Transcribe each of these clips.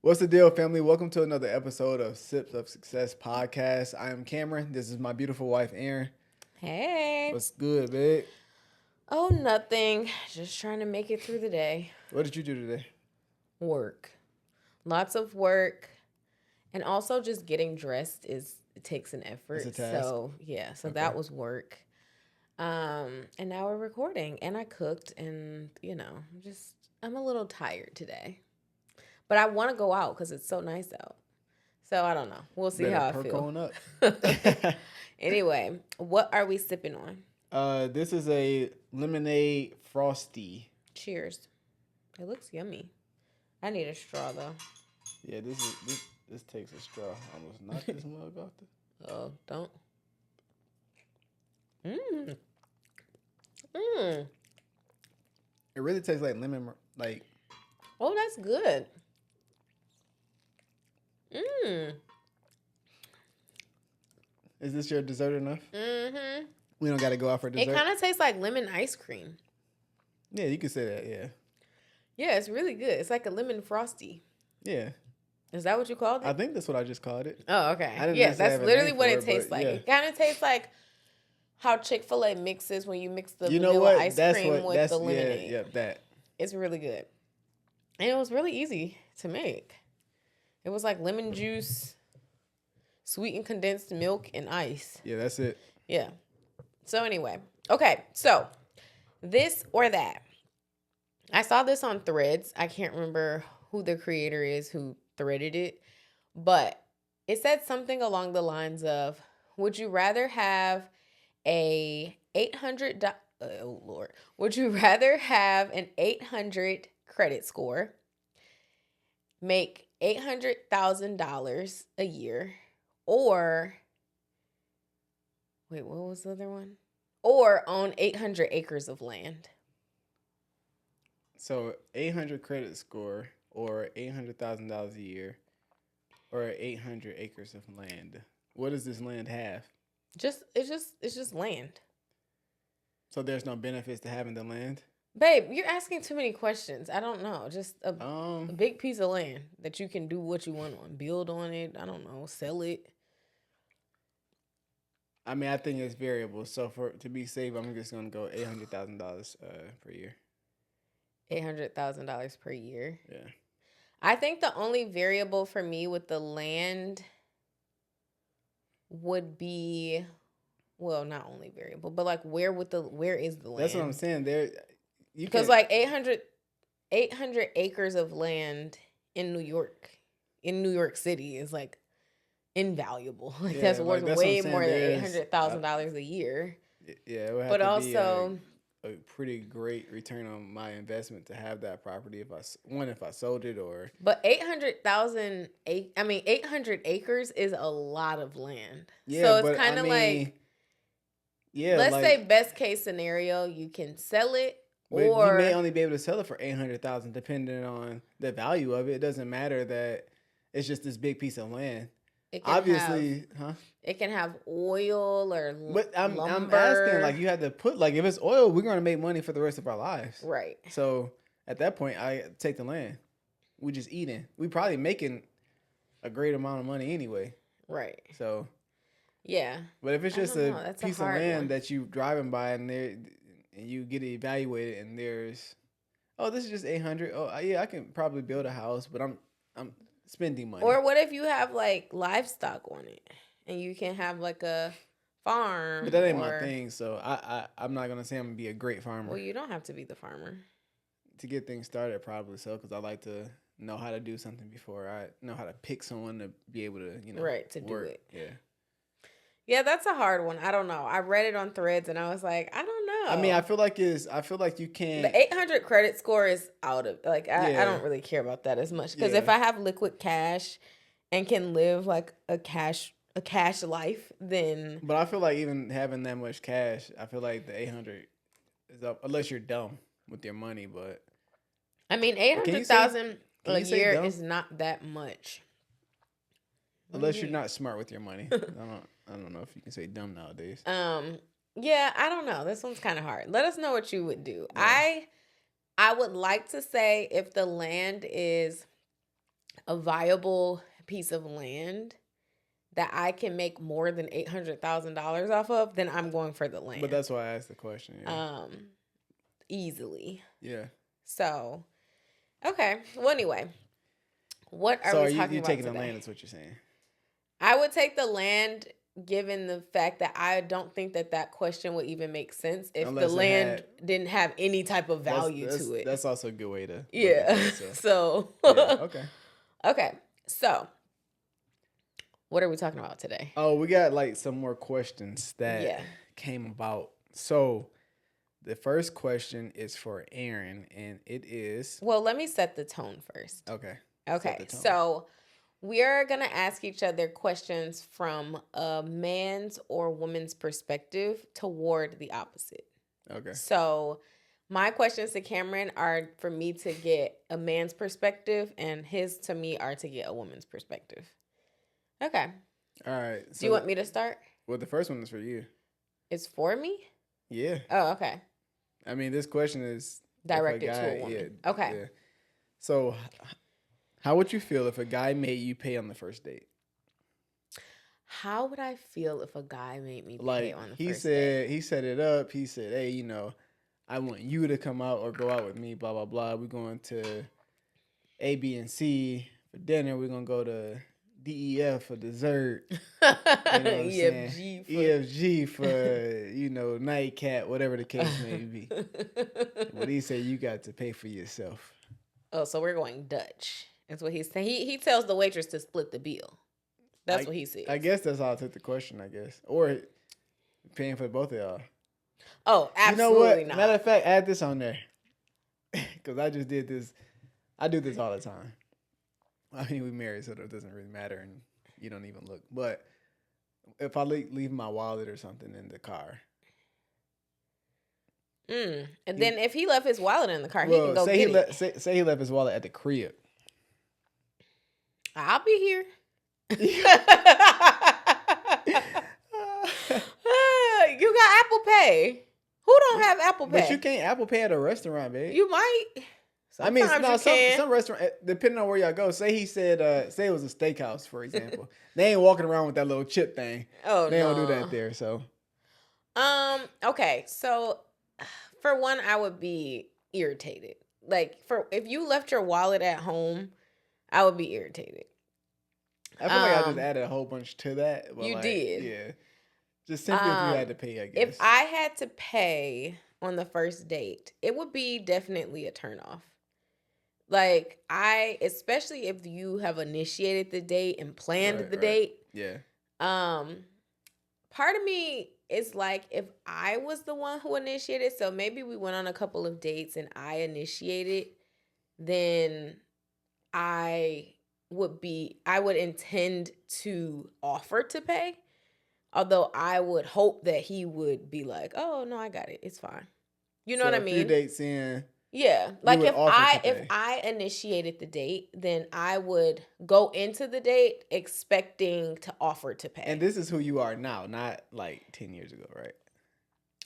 What's the deal, family? Welcome to another episode of Sips of Success podcast. I am Cameron. This is my beautiful wife, Erin. Hey. What's good, babe? Oh, nothing. Just trying to make it through the day. What did you do today? Work. Lots of work. And also just getting dressed it takes an effort. It's a task. So that was work. And now we're recording. And I cooked and, I'm a little tired today. But I want to go out because it's so nice out. So I don't know. We'll see how I perk feel. on up. Anyway, what are we sipping on? This is a lemonade frosty. Cheers. It looks yummy. I need a straw though. Yeah, this takes a straw. I almost knocked this mug off the. Oh, don't. Mmm. It really tastes like lemon, like. Oh, that's good. Mmm. Is this your dessert enough? Mm-hmm. We don't got to go out for dessert. It kind of tastes like lemon ice cream. Yeah, you could say that. Yeah. Yeah, it's really good. It's like a lemon frosty. Yeah. Is that what you called it? I think that's what I just called it. Oh, okay. I didn't Yeah, necessarily that's have a literally name what for it tastes like. yeah. It kind of tastes like how Chick-fil-A mixes when you mix the You know vanilla what? ice cream with the lemonade. Yeah, that. It's really good. And it was really easy to make. It was like lemon juice, sweetened condensed milk, and ice. Yeah, that's it. Yeah. So anyway. Okay, so this or that. I saw this on Threads. I can't remember who the creator is who threaded it. But it said something along the lines of, would you rather have a would you rather have an 800 credit score, make $800,000 a year, or wait, what was the other one? Or own 800 acres of land? So 800 credit score, or $800,000 a year, or 800 acres of land. What does this land have? It's just land. So there's no benefits to having the land? Babe, you're asking too many questions. I don't know. Just a big piece of land that you can do what you want on. Build on it. I don't know. Sell it. I mean, I think it's variable. So to be safe, I'm just gonna go $800,000 per year. $800,000 per year. Yeah. I think the only variable for me with the land would be, well, not only variable, but like where is the land? That's what I'm saying. Because like 800 acres of land in New York City is like invaluable. Like Yeah, that's like, worth that's way what I'm more than saying. $800,000 a year. Yeah, it would have But to also be a pretty great return on my investment to have that property if I sold it or. But 800 acres is a lot of land. Yeah, so it's but kind of like, yeah, let's like, say best case scenario, you can sell it, but or you may only be able to sell it for 800,000, depending on the value of it. It doesn't matter that it's just this big piece of land. it can Obviously, it can have oil or But I'm lumber. asking, like, you had to put, like, if it's oil, we're gonna make money for the rest of our lives. Right. So at that point, I take the land. We just eating. We probably making a great amount of money anyway. Right. So. Yeah. But if it's just a piece of land one. that you driving by and you get it evaluated and there's, oh, this is just 800. Oh, yeah, I can probably build a house, but I'm spending money. Or what if you have like livestock on it and you can have like a farm? But that ain't my thing, so I'm not gonna say I'm gonna be a great farmer. Well, you don't have to be the farmer. To get things started, probably so, because I like to know how to do something before I know how to pick someone to be able to, right, to work. do it. Yeah. Yeah, that's a hard one. I don't know. I read it on Threads and I was like, I don't know. I mean, I feel like you can't. The 800 credit score is out of, like, I don't really care about that as much. Because if I have liquid cash and can live like a cash life, then. But I feel like even having that much cash, I feel like the 800 is up, unless you're dumb with your money. But I mean, 800,000 a year is not that much. Unless you're not smart with your money. I don't know if you can say dumb nowadays. Yeah, I don't know. This one's kind of hard. Let us know what you would do. Yeah. I would like to say if the land is a viable piece of land that I can make more than $800,000 off of, then I'm going for the land. But that's why I asked the question. Yeah. Easily. Yeah. So, okay. Well, anyway, what are So we talking you about taking today? the land? Is what you're saying? I would take the land, given the fact that I don't think that question would even make sense if Unless the land didn't have any type of value to it. That's also a good way to. Yeah. Look at that, So. Yeah. Okay. Okay. So, what are we talking about today? Oh, we got like some more questions that came about. So, the first question is for Aaron, and it is. Well, let me set the tone first. Okay. Okay. So, we're going to ask each other questions from a man's or woman's perspective toward the opposite. Okay. So, my questions to Cameron are for me to get a man's perspective, and his to me are to get a woman's perspective. Okay. All right. So do you want me to start? Well, the first one is for you. It's for me? Yeah. Oh, okay. I mean, this question is directed to a woman. Yeah, okay. Yeah. So, how would you feel if a guy made you pay on the first date? How would I feel if a guy made me pay on the first date? He set it up. He said, hey, you know, I want you to come out or go out with me, blah, blah, blah. We're going to A, B, and C for dinner. We're going to go to DEF for dessert. You know EFG for, you know, nightcap, whatever the case may be. But he said you got to pay for yourself. Oh, so we're going Dutch. That's what he's saying. He tells the waitress to split the bill. That's what he says. I guess that's how I took the question, I guess. Or paying for both of y'all. Oh, absolutely not. Matter of fact, add this on there. Because I just did this. I do this all the time. I mean, we married, so it doesn't really matter, and you don't even look. But if I leave my wallet or something in the car. And then if he left his wallet in the car, he can go get it. Say he left his wallet at the crib. I'll be here. You got Apple Pay. Who don't have Apple Pay? But you can't Apple Pay at a restaurant, babe. You might. Sometimes some restaurant, depending on where y'all go. Say he said, say it was a steakhouse, for example. They ain't walking around with that little chip thing. Oh, they don't do that there. So, okay. So, for one, I would be irritated. Like, if you left your wallet at home, I would be irritated. I feel like I just added a whole bunch to that. But you did, yeah. Just simply if you had to pay, I guess. If I had to pay on the first date, it would be definitely a turnoff. Like, especially if you have initiated the date and planned the date. Yeah. Part of me is like, if I was the one who initiated, so maybe we went on a couple of dates and I initiated, then I would intend to offer to pay. Although I would hope that he would be like, oh, no, I got it. It's fine. You know what I mean? A few dates in. Yeah. Like if I initiated the date, then I would go into the date expecting to offer to pay. And this is who you are now, not like 10 years ago, right?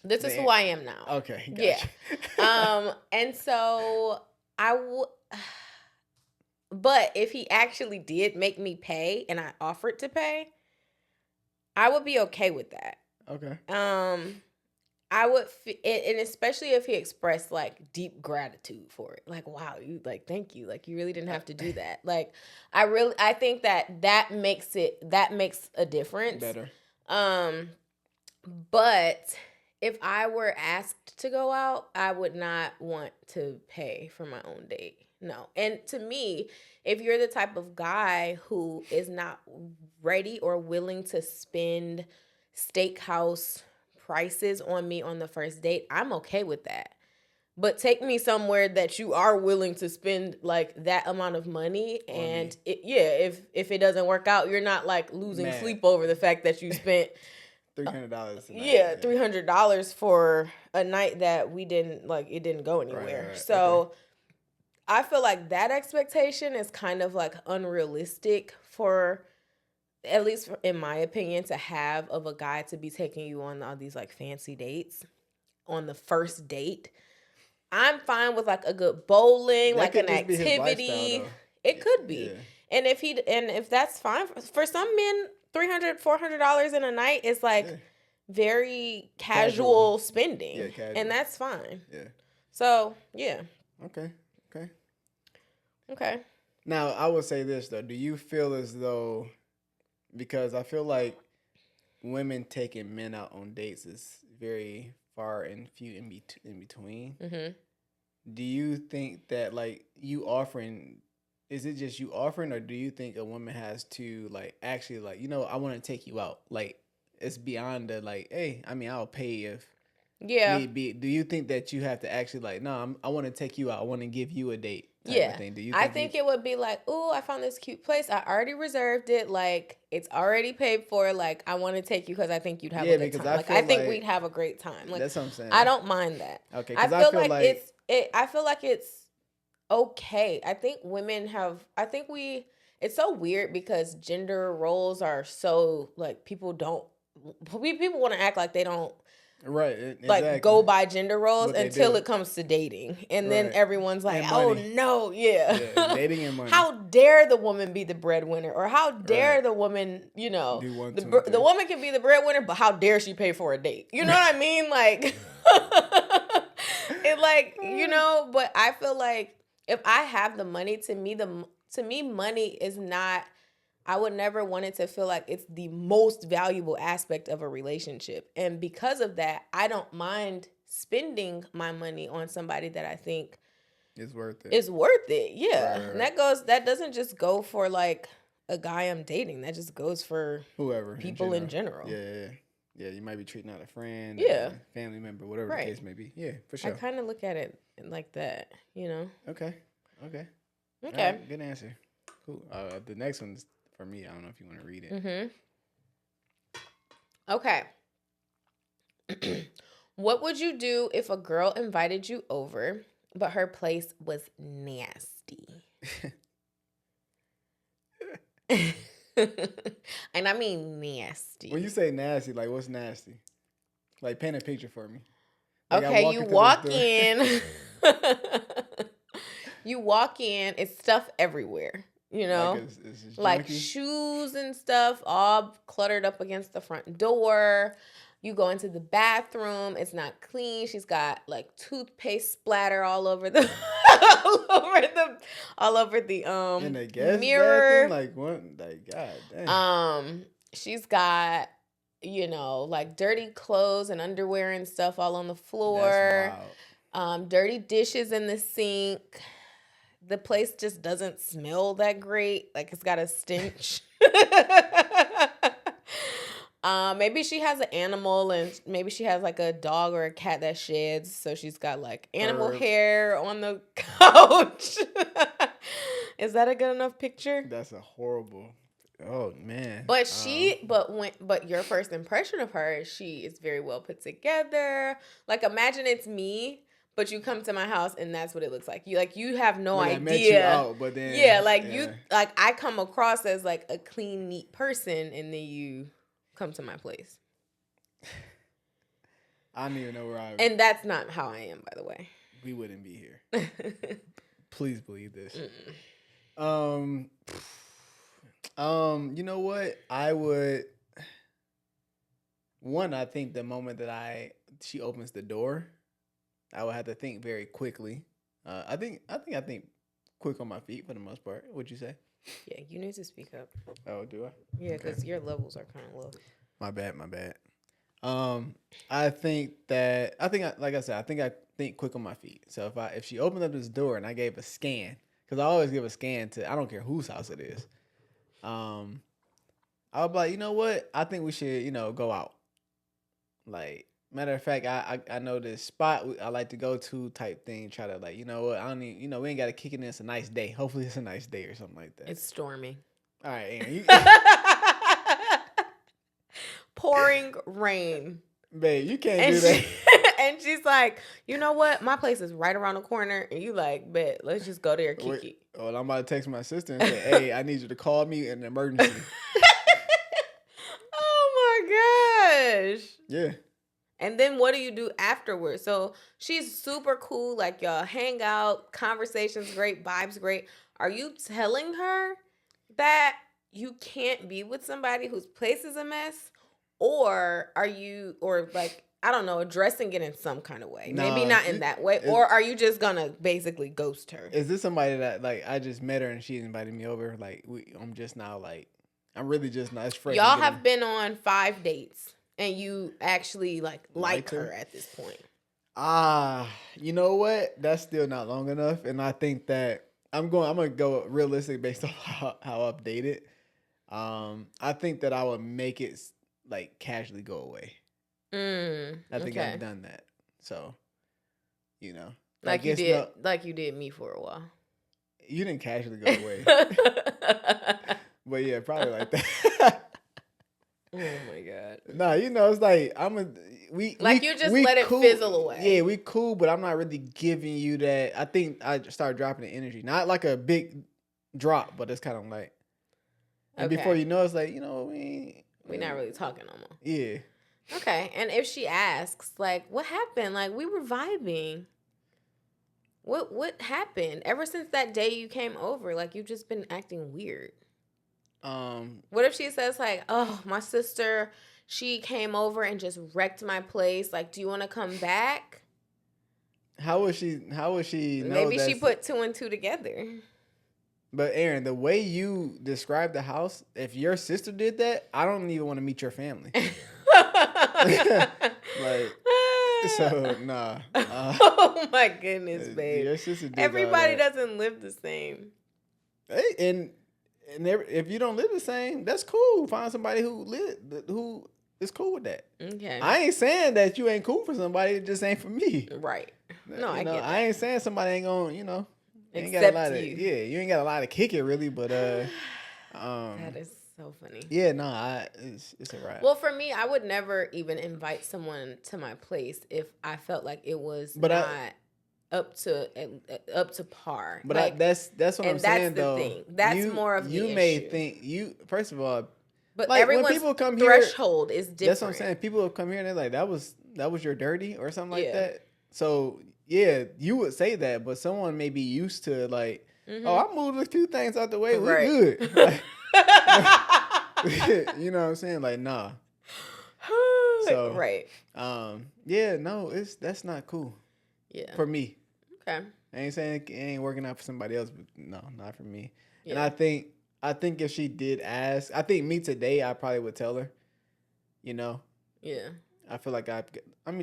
This is who I am now. Okay. Gotcha. Yeah. And so I would, but if he actually did make me pay and I offered to pay, I would be okay with that. Okay. I would, and especially if he expressed like deep gratitude for it, like, wow, you like, thank you, like you really didn't have to do that. Like, I think that makes a difference. Better. But if I were asked to go out, I would not want to pay for my own date. No. And to me, if you're the type of guy who is not ready or willing to spend steakhouse prices on me on the first date, I'm okay with that. But take me somewhere that you are willing to spend like that amount of money, and if it doesn't work out, you're not like losing sleep over the fact that you spent $300. Yeah, $300 for a night that it didn't go anywhere. Right. So. Okay. I feel like that expectation is kind of like unrealistic for, at least in my opinion, to have of a guy to be taking you on all these like fancy dates on the first date. I'm fine with like a good bowling, like an activity. It could be. Yeah. And if that's fine for some men, $300-$400 in a night is like very casual spending. Yeah, casual. And that's fine. Yeah. So, yeah. Okay. Now, I would say this, though. Do you feel as though, because I feel like women taking men out on dates is very far and few in between. Mm-hmm. Do you think that, like, you offering, is it just you offering, or do you think a woman has to, like, actually, like, I want to take you out? Like, it's beyond the, like, hey, I mean, I'll pay if need be. Do you think that you have to actually, like, no, I want to take you out. I want to give you a date type of thing? Do you think I think it would be like, ooh, I found this cute place. I already reserved it. Like, it's already paid for. Like, I want to take you because I think you'd have a good time. Like, I think we'd have a great time. Like, that's what I'm saying. I don't mind that. Okay, because I feel like I feel like it's okay. I think it's so weird because gender roles are so, like, people want to act like they don't like go by gender roles until it comes to dating, and then everyone's like, "Oh no, dating and money. How dare the woman be the breadwinner, or how dare the woman, the woman can be the breadwinner, but how dare she pay for a date? You know what I mean? Like, it, like, But I feel like if I have the money, to me, money is not. I would never want it to feel like it's the most valuable aspect of a relationship. And because of that, I don't mind spending my money on somebody that I think is worth it. Yeah. Right. And that doesn't just go for, like, a guy I'm dating. That just goes for whoever, people in general. Yeah, you might be treating out a friend, a family member, whatever the case may be. Yeah, for sure. I kind of look at it like that, Okay. Right, good answer. Cool. The next one's for me. I don't know if you want to read it. Mm-hmm. Okay. What would you do if a girl invited you over, but her place was nasty? And I mean nasty. When you say nasty, like, what's nasty? Like, paint a picture for me. Like, okay, you walk in. You walk in, it's stuff everywhere. Like shoes and stuff all cluttered up against the front door. You go into the bathroom, it's not clean. She's got, like, toothpaste splatter all over the in the guest mirror. Bathroom? Like, what? Like, god damn. She's got, like, dirty clothes and underwear and stuff all on the floor. That's wild. Dirty dishes in the sink. The place just doesn't smell that great. Like, it's got a stench. Maybe she has an animal, and maybe she has, like, a dog or a cat that sheds. So she's got, like, animal hair on the couch. Is that a good enough picture? That's a horrible. Oh man. But your first impression of her is she is very well put together. Like, imagine it's me. But you come to my house and that's what it looks like. You have no idea. I met you out, but then I come across as, like, a clean, neat person, and then you come to my place. I don't even know where I am. And that's not how I am, by the way. We wouldn't be here. Please believe this. Mm-mm. You know what? I would. One, I think the moment that she opens the door, I would have to think very quickly. I think quick on my feet for the most part. What'd you say? Yeah, you need to speak up. Oh, do I? Yeah, because your levels are kind of low. My bad. I think I think quick on my feet. So if she opened up this door and I gave a scan, because I always give a scan to, I don't care whose house it is. I would be like, you know what? I think we should, go out. Like, matter of fact, I know this spot I like to go to type thing. Try to, like, you know what? I don't need, we ain't got to kick it in. It's a nice day. Hopefully it's a nice day or something like that. It's stormy. All right, Aaron. Pouring rain. Babe, you can't do that. And she's like, you know what? My place is right around the corner. And you like, bet, let's just go there, Kiki. Well, I'm about to text my sister and say, hey, I need you to call me in an emergency. Oh my gosh. Yeah. And then what do you do afterwards? So she's super cool. Like, y'all hang out, conversation's great, vibes great. Are you telling her that you can't be with somebody whose place is a mess, or are you, or like, I don't know, addressing it in some kind of way? Maybe not in that way, or are you just gonna basically ghost her? Is this somebody that like I just met her and she invited me over? Like I'm just now like I'm really just not. It's fresh. Y'all have been on 5 dates and you actually like her at this point. You know what? That's still not long enough, and I think that I'm gonna go realistic based on how I've dated. I think that I would make it like casually go away. I think I've done that. So, you know, like you did, like you did me for a while. You didn't casually go away, but yeah, probably like that. Oh my god! Nah, you know, it's like you just let it cool. fizzle away. Yeah, we cool, but I'm not really giving you that. I think I started dropping the energy, not like a big drop, but it's kind of like, and before you know, it's like, you know, we're not really talking no more. Yeah. Okay, and if she asks, like, what happened? Like, we were vibing. What happened? Ever since that day you came over, like, you've just been acting weird. What if she says, like, oh, my sister, she came over and just wrecked my place. Like, do you want to come back? How would she know? Maybe she put 2 and 2 together. But Aaron, the way you described the house, if your sister did that, I don't even want to meet your family. Like, so nah. Oh my goodness, babe. Your sister did Everybody doesn't live the same. Hey, and if you don't live the same, that's cool. Find somebody who is cool with that. Okay. I ain't saying that you ain't cool for somebody. It just ain't for me. Right. No, I get that. I ain't saying somebody ain't gonna, you know. Except you. You ain't got a lot to kick it really, but that is so funny. Yeah, no, it's a wrap. Well, for me, I would never even invite someone to my place if I felt like it was up to par. But like, that's what I'm saying though. That's the thing. That's more of the issue. You may think first of all, but like, everyone's when people come threshold is different. That's what I'm saying. People come here and they're like, that was your dirty or something like that. So yeah, you would say that, but someone may be used to like, oh, I moved a few things out the way. We good. Like, you know what I'm saying? Like, nah. So right. Yeah, no, that's not cool. Yeah. For me. Okay. I ain't saying it ain't working out for somebody else, but no, not for me. Yeah. And I think if she did ask, I think me today, I probably would tell her. You know. Yeah. I feel like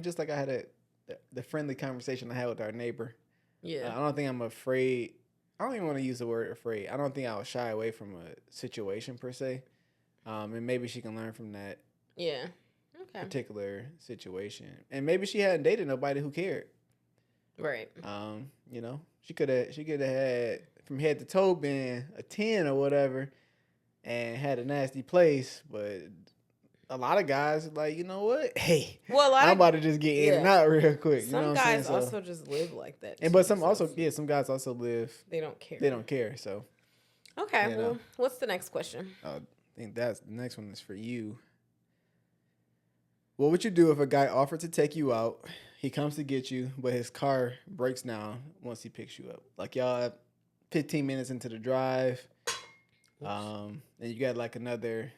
just like I had the friendly conversation I had with our neighbor. Yeah. I don't think I'm afraid. I don't even want to use the word afraid. I don't think I would shy away from a situation per se. And maybe she can learn from that. Yeah. Okay. Particular situation. And maybe she hadn't dated nobody who cared. Right. You know, she could have had from head to toe been a 10 or whatever and had a nasty place, but a lot of guys are like, you know what? Hey, well, I'm about to just get in and out real quick. Some you know guys also just live like that. And but some guys also live. They don't care. They don't care. So. Okay. Well, what's the next question? I think the next one is for you. What would you do if a guy offered to take you out? He comes to get you, but his car breaks down once he picks you up. Like y'all 15 minutes into the drive, and you got like another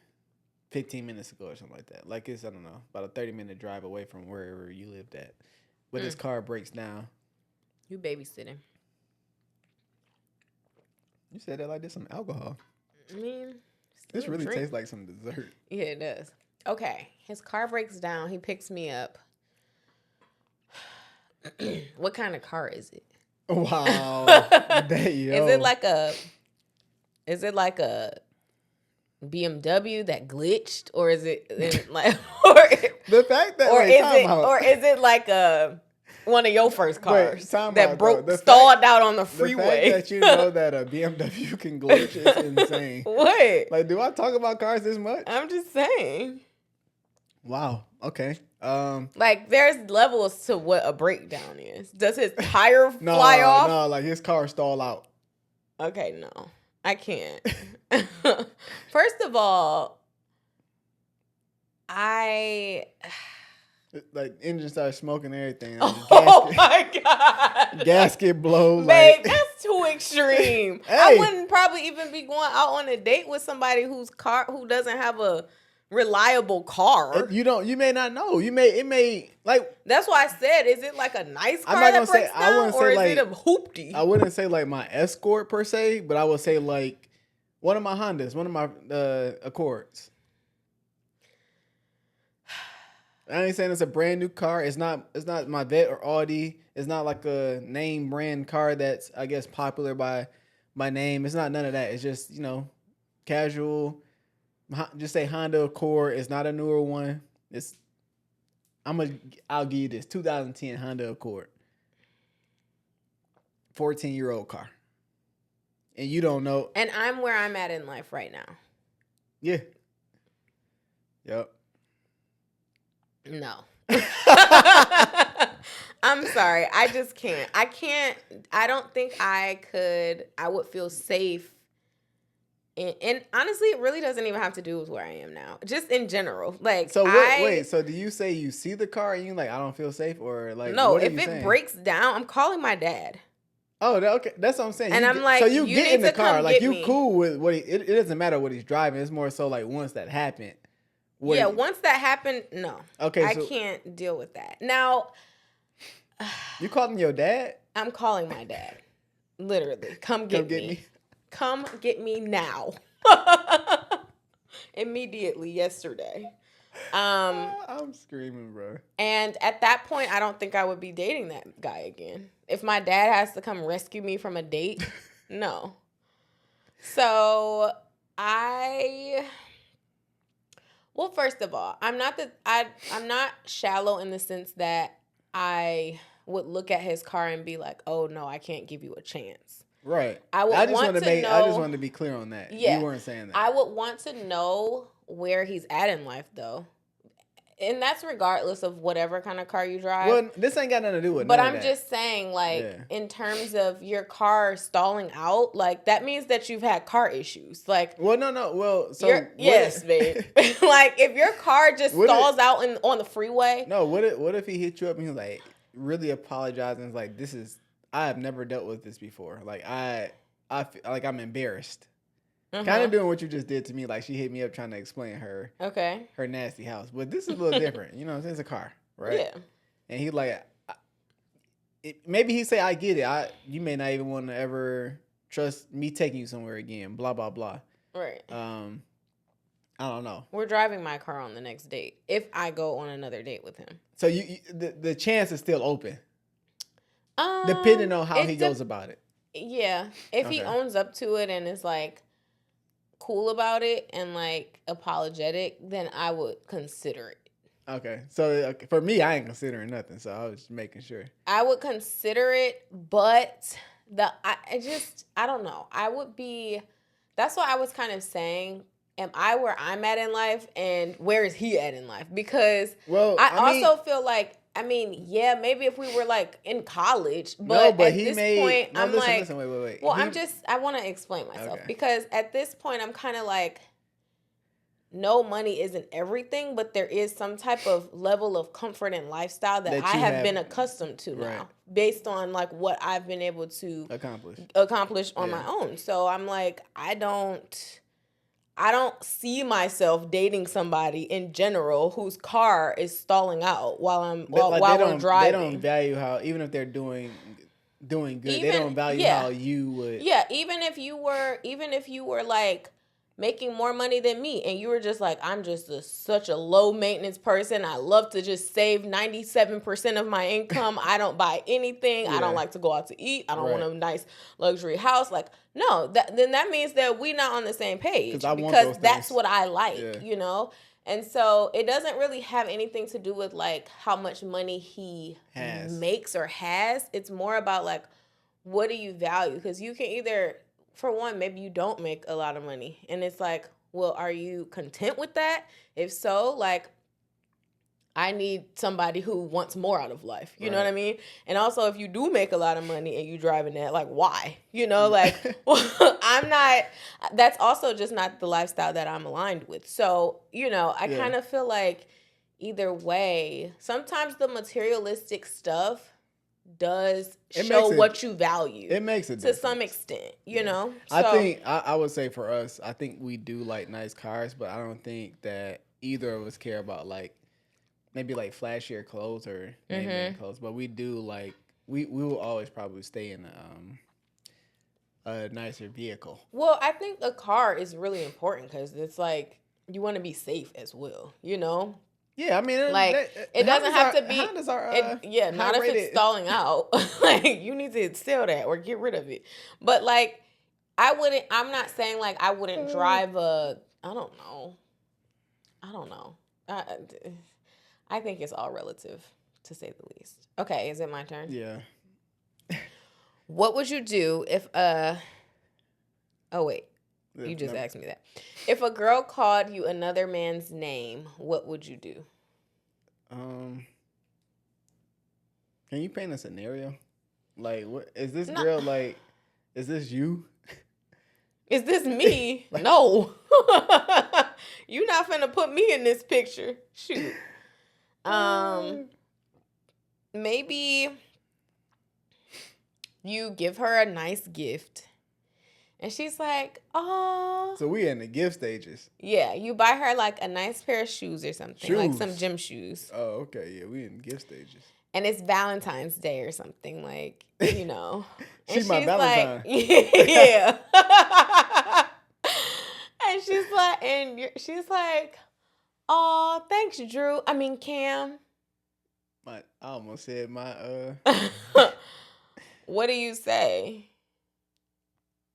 15 minutes to go or something like that. Like it's, I don't know, about a 30-minute drive away from wherever you lived at. But his car breaks down. You babysitting. You said that like there's some alcohol. I mean, this really tastes like some dessert. Yeah, it does. Okay, his car breaks down. He picks me up. What kind of car is it? Wow. Is it like a BMW that glitched, or is it like, or the fact that, or is it like one of your first cars that stalled out on the freeway? The fact that you know that a BMW can glitch is insane. What? Like, do I talk about cars this much? I'm just saying. Wow. Okay. Like, there's levels to what a breakdown is. Does his tire fly off? No, like his car stall out. Okay, no, I can't. First of all, Like engine starts smoking and everything. Oh my God. Gasket blow. Babe, Like, that's too extreme. Hey. I wouldn't probably even be going out on a date with somebody who doesn't have a reliable car. You may not know. It may like. That's why I said, is it like a nice car I'm not that gonna say. breaks I down, wouldn't or say is like. it a hoopty? I wouldn't say like my Escort per se, but I would say like one of my Hondas, one of my Accords. I ain't saying it's a brand new car. It's not my Vet or Audi. It's not like a name brand car that's, I guess, popular by name. It's not none of that. It's just, casual. Just say Honda Accord. It's not a newer one. I'll give you this 2010 Honda Accord. 14-year-old car. And you don't know. And I'm where I'm at in life right now. Yeah. Yep. No. I'm sorry. I just can't. I don't think I would feel safe. And honestly, it really doesn't even have to do with where I am now. Just in general. Like, so wait, so do you say you see the car and you like, I don't feel safe, or like, no, what are if you it saying? breaks down, I'm calling my dad. Oh, okay. That's what I'm saying. And I'm like, so you get in the car, like you me. cool with what it doesn't matter what he's driving. It's more so like once that happened. Once that happened, no. Okay, I can't deal with that. Now, you calling your dad? I'm calling my dad. Literally, come get me. Come get me now. Immediately yesterday. I'm screaming, bro. And at that point, I don't think I would be dating that guy again. If my dad has to come rescue me from a date, no. So well, first of all, I'm not shallow in the sense that I would look at his car and be like, "Oh no, I can't give you a chance." Right. I just wanted to be clear on that. Yeah, you weren't saying that. I would want to know where he's at in life, though. And that's regardless of whatever kind of car you drive. Well, this ain't got nothing to do with. But I'm just saying, like, in terms of your car stalling out, like that means that you've had car issues. Like, well, no. Well, so yes, babe. Like, if your car just stalls out on the freeway. No, what if he hit you up and he's like really apologizing? It's like, I have never dealt with this before. Like I feel like I'm embarrassed. Kind of doing what you just did to me. Like she hit me up trying to explain her nasty house. But this is a little different. It's a car, right? Yeah. And he like, maybe he say, I get it. You may not even want to ever trust me taking you somewhere again. Blah, blah, blah. Right. I don't know. We're driving my car on the next date if I go on another date with him. So the chance is still open. Depending on how he goes about it. Yeah. If he owns up to it and is like cool about it and like apologetic, then I would consider it. Okay. So for me, I ain't considering nothing. So I was just making sure. I would consider it, but I don't know. That's why I was kind of saying, am I where I'm at in life and where is he at in life? Because I also feel like, yeah, maybe if we were like in college, but at this point, I'm like, listen, wait. Well, I want to explain myself because at this point, I'm kind of like, no, money isn't everything, but there is some type of level of comfort and lifestyle that I have been accustomed to now, based on like what I've been able to accomplish on my own. So I'm like, I don't see myself dating somebody in general whose car is stalling out while we're driving. They don't value how, even if they're doing good, they don't value how you would. Yeah, even if you were like making more money than me and you were just like, I'm just such a low maintenance person. I love to just save 97% of my income. I don't buy anything. I don't like to go out to eat. I don't want a nice luxury house. Like, no, then that means that we're not on the same page because that's what I like, And so it doesn't really have anything to do with like how much money he makes or has. It's more about like, what do you value? Because you can either, for one, maybe you don't make a lot of money. And it's like, well, are you content with that? If so, like, I need somebody who wants more out of life. You know what I mean? And also, if you do make a lot of money and you driving that, like, why? Like, that's also just not the lifestyle that I'm aligned with. So, I kind of feel like either way, sometimes the materialistic stuff does It show makes it- what you value. It makes a to difference. some extent, you Yeah. know. I So, think I would say for us, I think we do like nice cars, but I don't think that either of us care about like maybe like flashier clothes or name brand clothes. But we do like we will always probably stay in a nicer vehicle. well, I think a car is really important because it's like you want to be safe as well, you know. Yeah, I mean, Like, it doesn't have to be. How does our Not if it's stalling out. Like, you need to sell that or get rid of it. But like, I'm not saying like I wouldn't drive a. I don't know. I think it's all relative, to say the least. Okay, is it my turn? Yeah. What would you do if Oh wait. You just asked me that. If a girl called you another man's name, what would you do? Can you paint a scenario? Like, what is this girl like? Is this you? Is this me? No. You not finna put me in this picture. Shoot. Maybe you give her a nice gift. And she's like, oh. So we in the gift stages. Yeah, you buy her like a nice pair of shoes or something. Like Shoes. some gym shoes. Oh, okay. Yeah, we in gift stages. And it's Valentine's Day or something, like, you know. She's my Valentine. Like, yeah. And she's like, oh, thanks, Drew. I mean, Cam. I almost said my What do you say?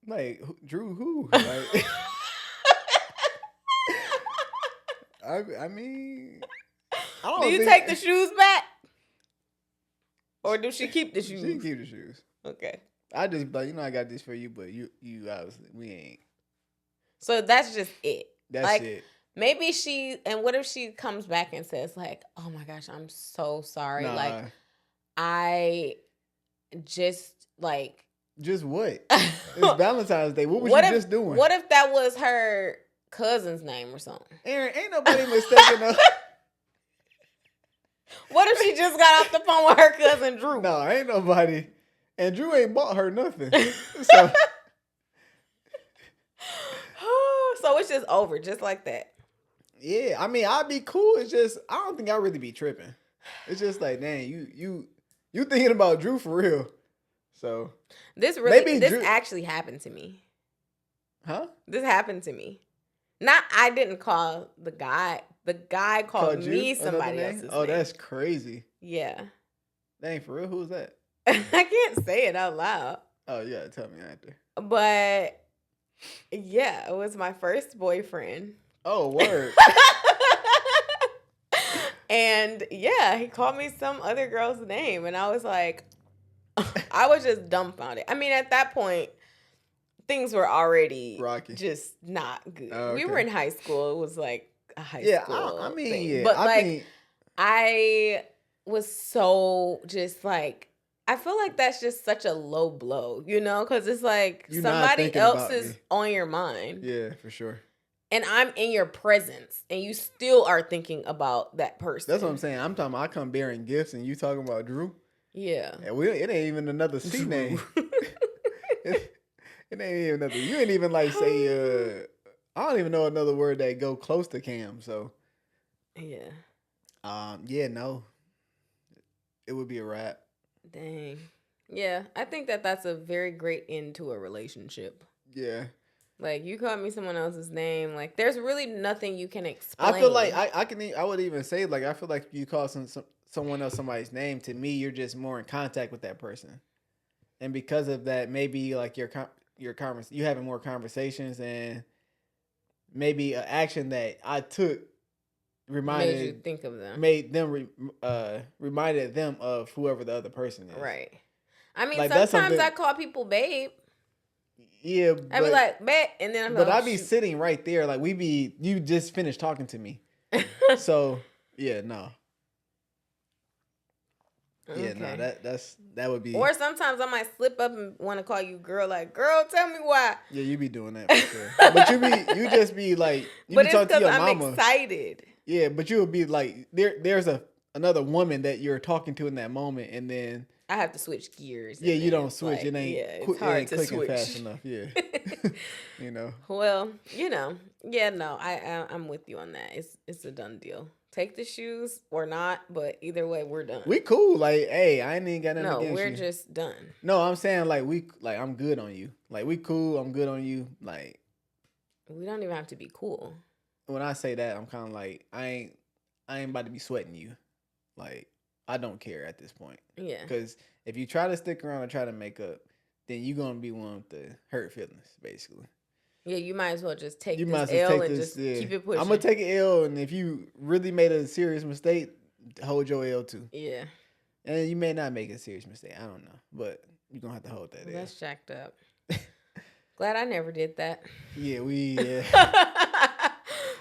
Like, Drew who? Like, I mean, I don't Do you think- take the shoes back? Or do she keep the shoes? She can keep the shoes. Okay. I just like, I got this for you, but you obviously we ain't. So that's just it. That's like, it. Maybe and what if she comes back and says like, oh my gosh, I'm so sorry. Nah. Like, I just like. Just what? It's Valentine's Day. What was you just doing? What if that was her cousin's name or something? Aaron, ain't nobody mistaken her. What if she just got off the phone with her cousin Drew? No, ain't nobody. And Drew ain't bought her nothing. So So it's just over, just like that. yeah, I mean, I'd be cool. It's just I don't think I'd really be tripping. It's just like, dang, you thinking about Drew for real. So This Drew- actually happened to me. Huh? This happened to me. Not I didn't call the guy. The guy called me somebody else's name. Oh, that's crazy. Yeah. Dang, for real? Who was that? I can't say it out loud. Oh, yeah, tell me after. But yeah, it was my first boyfriend. Oh, word. And yeah, he called me some other girl's name. And I was like, I was just dumbfounded. I mean, at that point, things were already Rocky. just not good. Oh, We okay. were in high school. It was like a high Yeah, school I mean, thing. yeah. But I mean, I was so just like, I feel like that's just such a low blow, you know? Because it's like You're not somebody thinking else about is me. on your mind. yeah, for sure. And I'm in your presence. And you still are thinking about that person. That's what I'm saying. I'm talking about I come bearing gifts and you talking about Drew. Yeah. And it ain't even another C name. it ain't even nothing. You ain't even like say I don't even know another word that go close to Cam. So Yeah. yeah, no. It would be a wrap. Dang. Yeah. I think that's a very great end to a relationship. Yeah. Like, you called me someone else's name. Like, there's really nothing you can explain. I feel like I would even say like I feel like if you call someone else somebody's name, to me you're just more in contact with that person. And because of that, maybe like you having more conversations, and maybe an action that I took made you think of them. Reminded them of whoever the other person is. Right. I mean, Like, that's sometimes something- I call people babe. Yeah, I'd be like, babe, and then I'm like, but I'd be sitting right there, like you just finished talking to me. So yeah, no. Yeah, no, that would be. Or sometimes I might slip up and want to call you girl, like, girl, tell me why. Yeah, you be doing that for sure. But you just be like, you But be it's talking to because your I'm mama. excited. Yeah, but you would be like there's another woman that you're talking to in that moment, and then I have to switch gears. yeah, And you then don't it's switch. like, It ain't it's it hard ain't to clicking switch. fast enough. Yeah, you know. Well, yeah, no, I'm with you on that. It's a done deal. Take the shoes or not, but either way, we're done. We cool. Like, hey, I ain't even got nothing No, against we're you. just done. No, I'm saying like I'm good on you. Like we cool. I'm good on you. Like We don't even have to be cool. when I say that, I'm kind of like I ain't about to be sweating you. Like I don't care at this point. Yeah. Because if you try to stick around and try to make up, then you're gonna be one with the hurt feelings, basically. Yeah, you might as well just take You this might as well L take and this. just Yeah. keep it pushing. I'm gonna take an L, and if you really made a serious mistake, hold your L too. Yeah. And you may not make a serious mistake. I don't know, but you're gonna have to hold that. Well, that's jacked up. Glad I never did that. Yeah,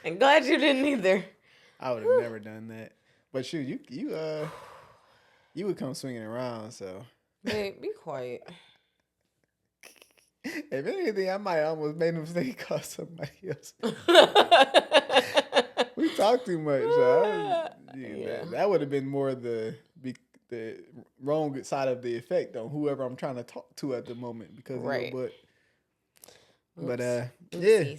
And glad you didn't either. I would have never done that. But shoot, you would come swinging around. So, Babe, be quiet. if anything, I might almost made a mistake call somebody else. We talk too much. So that would have been more the wrong side of the effect on whoever I'm trying to talk to at the moment because right. of your butt. But Oopsies. yeah,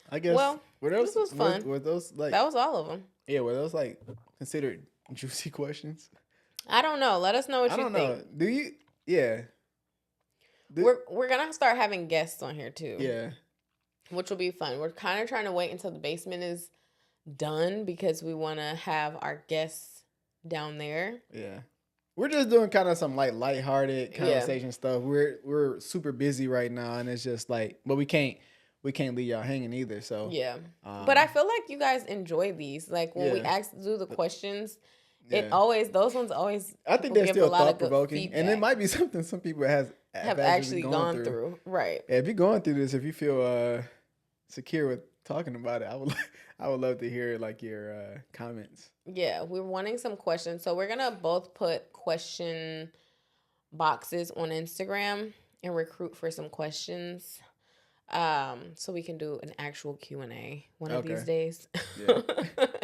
I guess. Well, this was fun. Were those like that was all of them? Yeah, were those like considered juicy questions? I don't know. Let us know what you think. I don't know. Do you? Yeah. We're gonna start having guests on here too. Yeah. Which will be fun. We're kind of trying to wait until the basement is done because we want to have our guests down there. Yeah. We're just doing kind of some like lighthearted conversation stuff. We're super busy right now, and it's just like, but we can't leave y'all hanging either. So yeah, but I feel like you guys enjoy these. Like when we do the questions, those ones always. I think they're still thought provoking, and it might be something some people have actually gone through. Right. Yeah, if you're going through this, if you feel secure with talking about it, I would love to hear like your comments. Yeah, we're wanting some questions. So we're going to both put question boxes on Instagram and recruit for some questions. So we can do an actual Q&A one of these days. Yeah.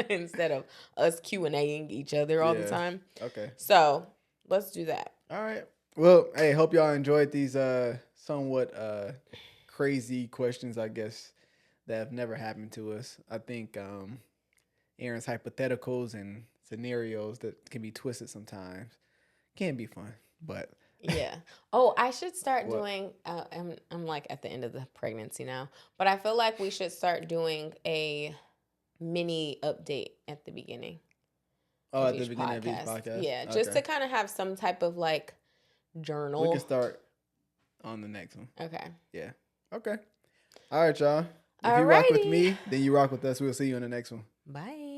Instead of us Q&Aing each other all the time. Okay. So let's do that. All right. Well, hey, hope y'all enjoyed these somewhat crazy questions, I guess, that have never happened to us. I think Aaron's hypotheticals and scenarios that can be twisted sometimes can be fun, but yeah. Oh, I should start doing. I'm like at the end of the pregnancy now, but I feel like we should start doing a mini update at the beginning. Oh, at the beginning of each podcast. Yeah, just to kind of have some type of like journal. We can start on the next one. Okay. Yeah. Okay. All right, y'all. If you rock with me, then you rock with us. We'll see you in the next one. Bye.